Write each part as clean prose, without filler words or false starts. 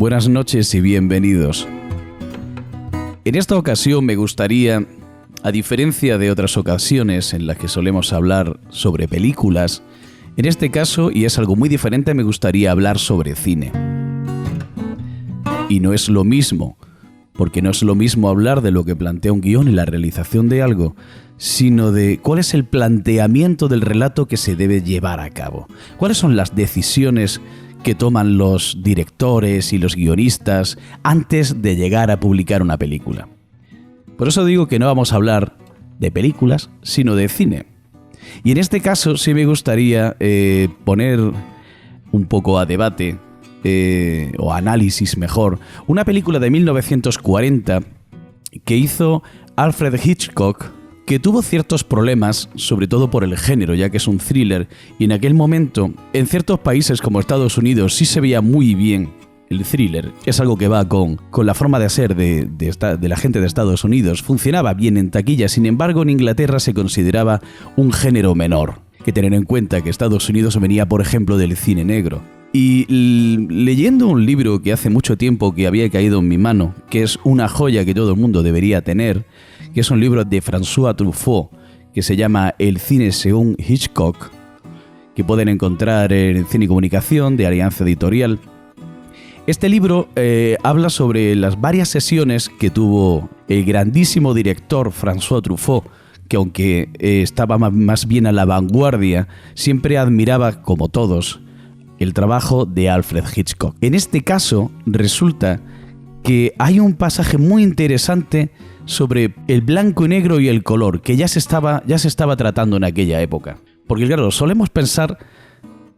Buenas noches y bienvenidos. En esta ocasión me gustaría, a diferencia de otras ocasiones en las que solemos hablar sobre películas, en este caso, y es algo muy diferente, me gustaría hablar sobre cine. Y no es lo mismo, porque no es lo mismo hablar de lo que plantea un guión y la realización de algo, sino de cuál es el planteamiento del relato que se debe llevar a cabo. ¿Cuáles son las decisiones que toman los directores y los guionistas antes de llegar a publicar una película? Por eso digo que no vamos a hablar de películas, sino de cine. Y en este caso sí me gustaría poner un poco a debate, o análisis mejor, una película de 1940 que hizo Alfred Hitchcock, que tuvo ciertos problemas, sobre todo por el género, ya que es un thriller, y en aquel momento, en ciertos países como Estados Unidos, sí se veía muy bien el thriller. Es algo que va con la forma de ser de la gente de Estados Unidos. Funcionaba bien en taquilla, sin embargo, en Inglaterra se consideraba un género menor. Hay que tener en cuenta que Estados Unidos venía, por ejemplo, del cine negro. Y leyendo un libro que hace mucho tiempo que había caído en mi mano, que es una joya que todo el mundo debería tener, que es un libro de François Truffaut, que se llama El cine según Hitchcock, que pueden encontrar en Cine y Comunicación, de Alianza Editorial. Este libro habla sobre las varias sesiones que tuvo el grandísimo director François Truffaut, que aunque estaba más bien a la vanguardia, siempre admiraba, como todos, el trabajo de Alfred Hitchcock. En este caso, resulta que hay un pasaje muy interesante sobre el blanco y negro y el color, que ya se estaba tratando en aquella época. Porque claro, solemos pensar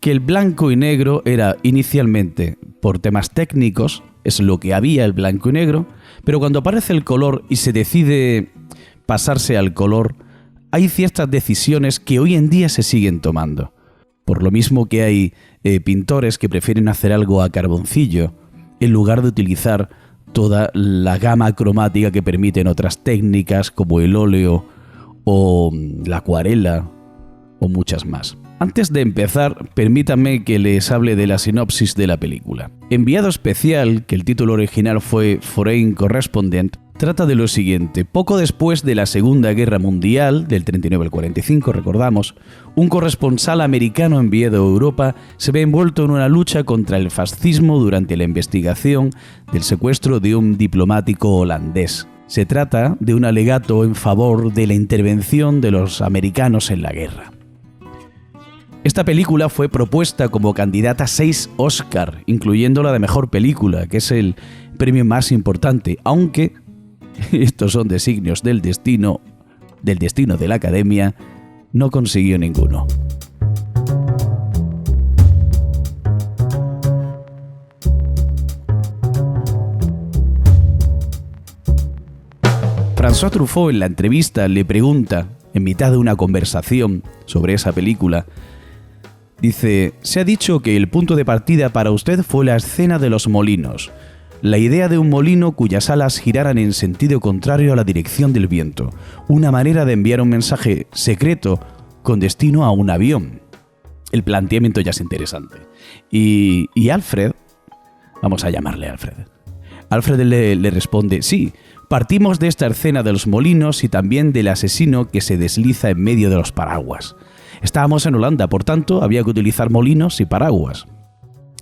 que el blanco y negro era inicialmente, por temas técnicos, es lo que había, el blanco y negro, pero cuando aparece el color y se decide pasarse al color, hay ciertas decisiones que hoy en día se siguen tomando. Por lo mismo que hay pintores que prefieren hacer algo a carboncillo en lugar de utilizar toda la gama cromática que permiten otras técnicas como el óleo o la acuarela o muchas más. Antes de empezar, permítanme que les hable de la sinopsis de la película. Enviado especial, que el título original fue Foreign Correspondent, trata de lo siguiente. Poco después de la Segunda Guerra Mundial, del 39 al 45, recordamos, un corresponsal americano enviado a Europa se ve envuelto en una lucha contra el fascismo durante la investigación del secuestro de un diplomático holandés. Se trata de un alegato en favor de la intervención de los americanos en la guerra. Esta película fue propuesta como candidata a 6 Oscar, incluyendo la de Mejor Película, que es el premio más importante, aunque estos son designios del destino de la Academia, no consiguió ninguno. François Truffaut en la entrevista le pregunta, en mitad de una conversación sobre esa película, dice: se ha dicho que el punto de partida para usted fue la escena de los molinos. La idea de un molino cuyas alas giraran en sentido contrario a la dirección del viento. Una manera de enviar un mensaje secreto con destino a un avión. El planteamiento ya es interesante. Y Alfred, vamos a llamarle Alfred. Alfred le responde: sí, partimos de esta escena de los molinos y también del asesino que se desliza en medio de los paraguas. Estábamos en Holanda, por tanto, había que utilizar molinos y paraguas.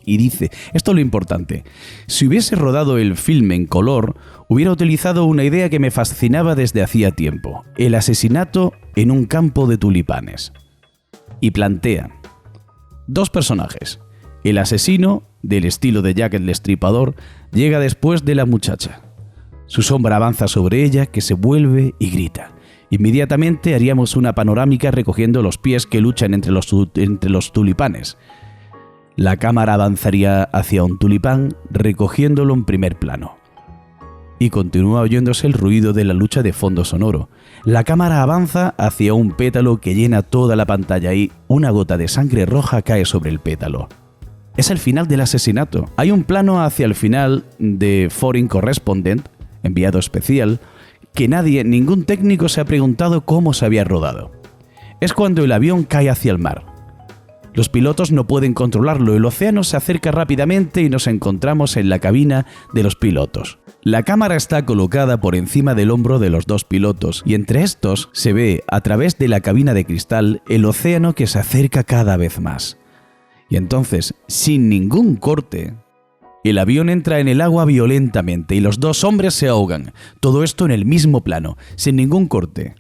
Y dice, esto es lo importante, si hubiese rodado el filme en color, hubiera utilizado una idea que me fascinaba desde hacía tiempo, el asesinato en un campo de tulipanes. Y plantea 2 personajes. El asesino, del estilo de Jack el Destripador, llega después de la muchacha. Su sombra avanza sobre ella, que se vuelve y grita. Inmediatamente haríamos una panorámica recogiendo los pies que luchan entre los tulipanes. La cámara avanzaría hacia un tulipán, recogiéndolo en primer plano. Y continúa oyéndose el ruido de la lucha de fondo sonoro. La cámara avanza hacia un pétalo que llena toda la pantalla y una gota de sangre roja cae sobre el pétalo. Es el final del asesinato. Hay un plano hacia el final de Foreign Correspondent, enviado especial, que ningún técnico se ha preguntado cómo se había rodado. Es cuando el avión cae hacia el mar. Los pilotos no pueden controlarlo, el océano se acerca rápidamente y nos encontramos en la cabina de los pilotos. La cámara está colocada por encima del hombro de los dos pilotos y entre estos se ve, a través de la cabina de cristal, el océano que se acerca cada vez más. Y entonces, sin ningún corte, el avión entra en el agua violentamente y los dos hombres se ahogan. Todo esto en el mismo plano, sin ningún corte.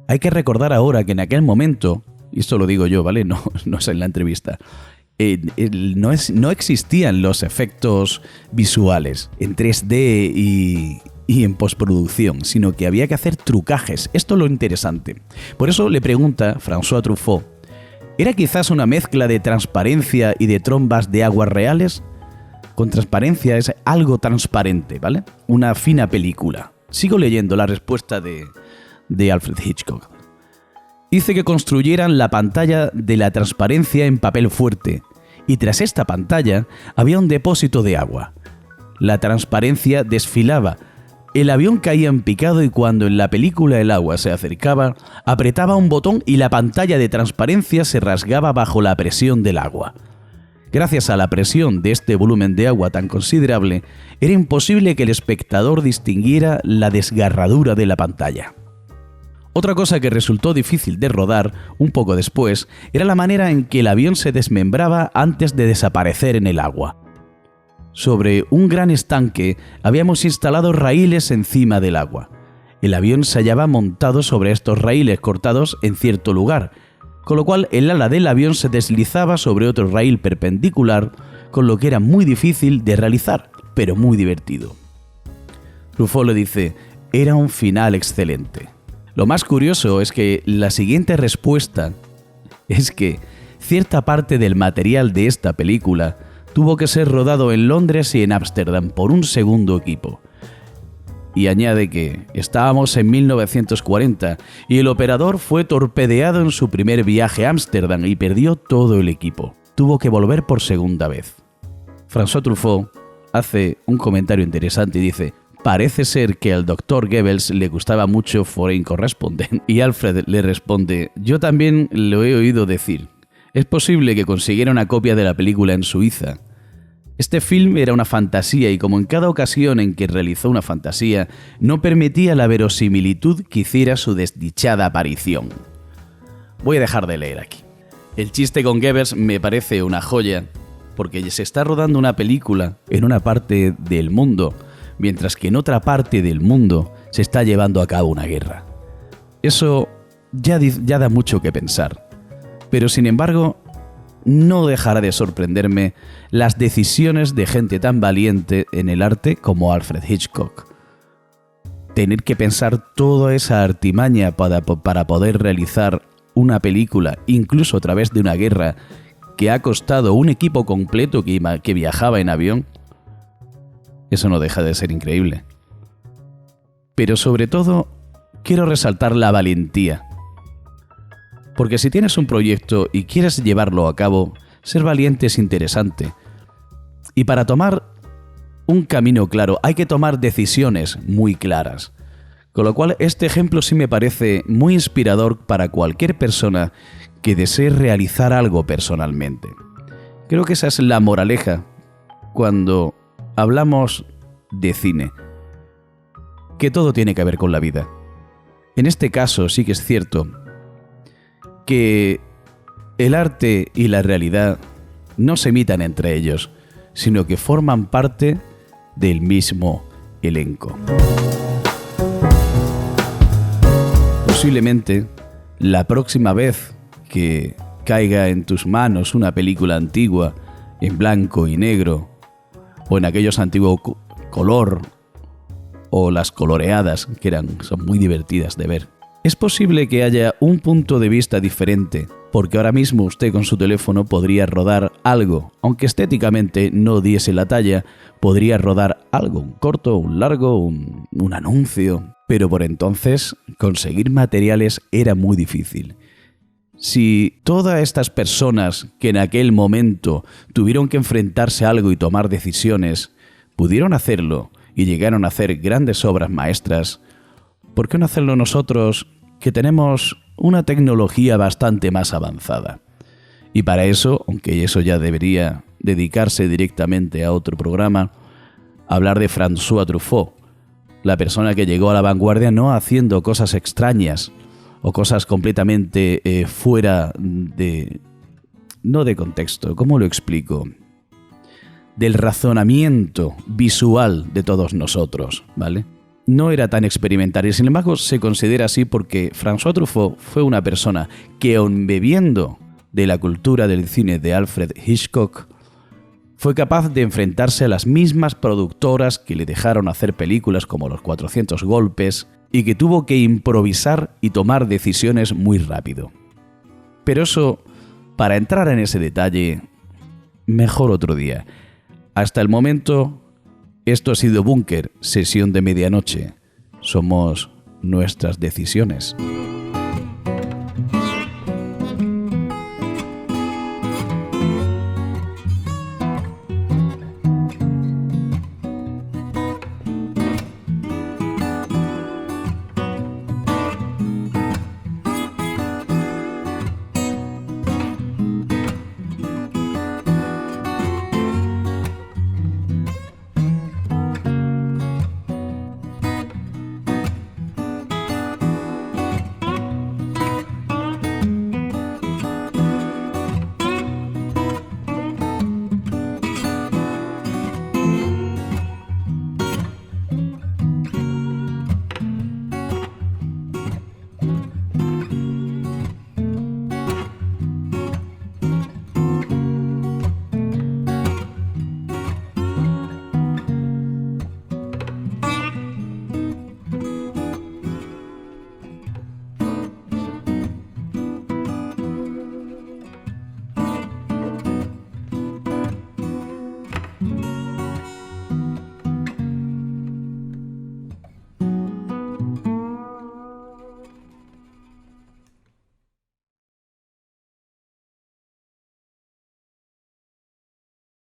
Hay que recordar ahora que en aquel momento, y esto lo digo yo, ¿vale? No es en la entrevista, no existían los efectos visuales en 3D y en postproducción, sino que había que hacer trucajes. Esto es lo interesante. Por eso le pregunta François Truffaut, ¿era quizás una mezcla de transparencia y de trombas de aguas reales? Con transparencia es algo transparente, ¿vale? Una fina película. Sigo leyendo la respuesta de Alfred Hitchcock. Dice que construyeran la pantalla de la transparencia en papel fuerte, y tras esta pantalla había un depósito de agua. La transparencia desfilaba, el avión caía en picado y cuando en la película el agua se acercaba, apretaba un botón y la pantalla de transparencia se rasgaba bajo la presión del agua. Gracias a la presión de este volumen de agua tan considerable, era imposible que el espectador distinguiera la desgarradura de la pantalla. Otra cosa que resultó difícil de rodar un poco después era la manera en que el avión se desmembraba antes de desaparecer en el agua. Sobre un gran estanque habíamos instalado raíles encima del agua. El avión se hallaba montado sobre estos raíles cortados en cierto lugar, con lo cual el ala del avión se deslizaba sobre otro raíl perpendicular, con lo que era muy difícil de realizar, pero muy divertido. Truffaut le dice, era un final excelente. Lo más curioso es que la siguiente respuesta es que cierta parte del material de esta película tuvo que ser rodado en Londres y en Ámsterdam por un segundo equipo. Y añade que estábamos en 1940 y el operador fue torpedeado en su primer viaje a Ámsterdam y perdió todo el equipo. Tuvo que volver por segunda vez. François Truffaut hace un comentario interesante y dice: parece ser que al Dr. Goebbels le gustaba mucho Foreign Correspondent. Y Alfred le responde: yo también lo he oído decir. Es posible que consiguiera una copia de la película en Suiza. Este film era una fantasía y como en cada ocasión en que realizó una fantasía, no permitía la verosimilitud que hiciera su desdichada aparición. Voy a dejar de leer aquí. El chiste con Goebbels me parece una joya, porque se está rodando una película en una parte del mundo, mientras que en otra parte del mundo se está llevando a cabo una guerra. Eso ya da mucho que pensar. Pero sin embargo, no dejará de sorprenderme las decisiones de gente tan valiente en el arte como Alfred Hitchcock. Tener que pensar toda esa artimaña para poder realizar una película, incluso a través de una guerra, que ha costado un equipo completo que viajaba en avión, eso no deja de ser increíble. Pero sobre todo, quiero resaltar la valentía. Porque si tienes un proyecto y quieres llevarlo a cabo, ser valiente es interesante. Y para tomar un camino claro hay que tomar decisiones muy claras. Con lo cual este ejemplo sí me parece muy inspirador para cualquier persona que desee realizar algo personalmente. Creo que esa es la moraleja cuando hablamos de cine. Que todo tiene que ver con la vida. En este caso sí que es cierto que el arte y la realidad no se imitan entre ellos, sino que forman parte del mismo elenco. Posiblemente la próxima vez que caiga en tus manos una película antigua en blanco y negro, o en aquellos antiguos color, o las coloreadas, que son muy divertidas de ver, es posible que haya un punto de vista diferente, porque ahora mismo usted con su teléfono podría rodar algo, aunque estéticamente no diese la talla, podría rodar algo, un corto, un largo, un anuncio. Pero por entonces conseguir materiales era muy difícil. Si todas estas personas que en aquel momento tuvieron que enfrentarse a algo y tomar decisiones, pudieron hacerlo y llegaron a hacer grandes obras maestras, ¿por qué no hacerlo nosotros, que tenemos una tecnología bastante más avanzada? Y para eso, aunque eso ya debería dedicarse directamente a otro programa, hablar de François Truffaut, la persona que llegó a la vanguardia no haciendo cosas extrañas o cosas completamente fuera de... no de contexto, ¿cómo lo explico? Del razonamiento visual de todos nosotros, ¿vale? No era tan experimental y sin embargo se considera así porque François Truffaut fue una persona que, aun bebiendo de la cultura del cine de Alfred Hitchcock, fue capaz de enfrentarse a las mismas productoras que le dejaron hacer películas como Los 400 golpes y que tuvo que improvisar y tomar decisiones muy rápido. Pero eso, para entrar en ese detalle, mejor otro día. Hasta el momento, esto ha sido Búnker, sesión de medianoche. Somos nuestras decisiones.